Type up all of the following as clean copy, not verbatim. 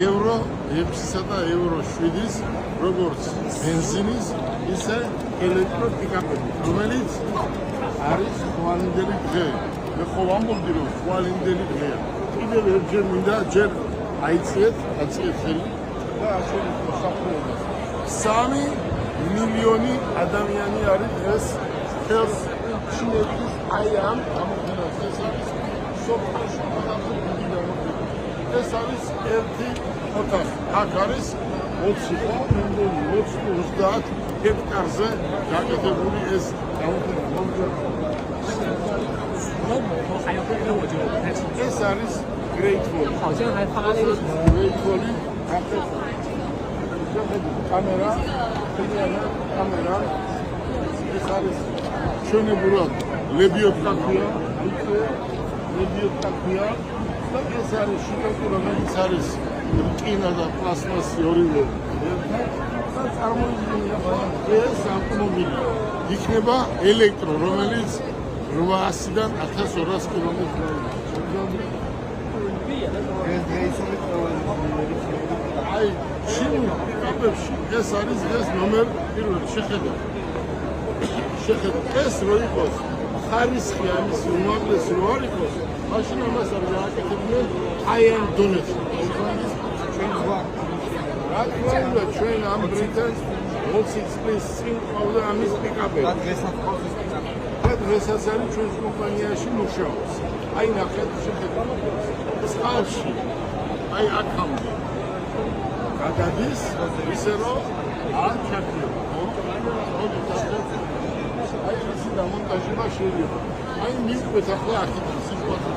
Euro 6-სა და euro 7-ის როგორც ბენზინის, ისე ელექტროპიკაპები, რომელიც არის ხვალინდელი დღე. მე ხო ვამბობდი, რომ ხვალინდელი დღეა. კიდევ ერთხელ მინდა ჯერ აიციეთ ხელი და ახლა მოსახლეობას. 3 მილიონი ადამიანი არის დღეს ხელს ჩინეთის აი ამ ამოქმედებას. ეს არის სოფლის დიდი დამოკიდება. ეს არის ერთი ოთახი. აქ არის 20 ჰექტარზე გაკეთებული ეს დამოკიდება. ეს არის Great Wall. 好像还发那个什么 Great Wall კამერა, კამერა. ეს არის ჩვენებურად ლებიოტკა ქვია, ლებიოტკა ქვია. და ეს არის შუქი, რომელიც არის რკინა და პლასმასი ორივე ერთად. და წარმოიდგინეთ, ეს ავტომობილი იქნება ელექტრო, რომელიც 800-დან 1200 კილომეტრამდე. აი, ჩინურ პიკაპებში ეს არის ეს ნომერ 1. შეხედეთ, ეს რო იყოს ხარისხი ამის უმაღლესი რო არ იყოს, მაშინ ამას არ გააკეთებდნენ აი ამ დონეზე. რა თქმა უნდა, ჩვენ ამ ბრიტანს 20 წლის წინ ყავდა ამის პიკაპები. და დღესაც არის ჩვენს კომპანიაში მუშაობს. აი ნახეთ, შეხედეთ, წყალში, აი აქამდე გადადის, ისე რომ არ ჩაქრება. აი ისი დამონტაჟება შეიძლება. აი მიყვეთ ახლა აქეთ სიტუაცია.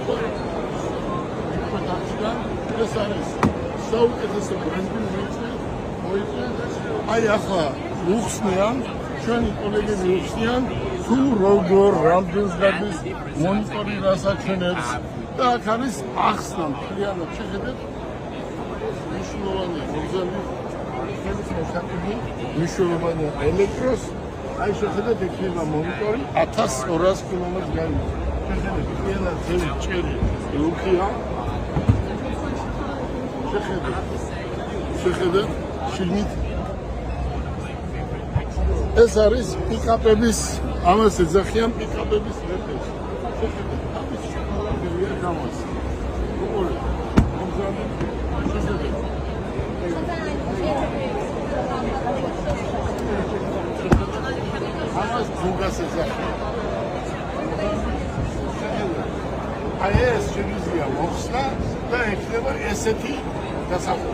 მიყვეთ აქედან ეს არის საუკეთესო ბრენდი მოიწვია. აი ახლა უხსნიან, ჩვენი კოლეგები უხსნიან, თუ როგორ რამდენს გადის მონიტორი რასაჩვენებს და აქ არის ახსნა მთლიანად. შეხედეთ, მნიშვნელოვანია მოგზაური ხელის მოსაკვები, მნიშვნელოვანია ელექტროს. აი შეხედეთ, ექნება მონიტორი 1200 კილომეტრს გაივლის. შეხედეთ, მთლიანად ძელი ჭერი ლუქია. შეხედეთ, შიგნით ეს არის პიკაპების, ამას ეძახიან პიკაპების რეფერენსი. შეხედეთ, ამის შეგულებია გამოს. უყურე, მოგზაური, შეხედეთ. ამას ბუგას ეძახიან. აი ეს შეგვიძლია მოხსნა და ექნება ესეთი დასახელება.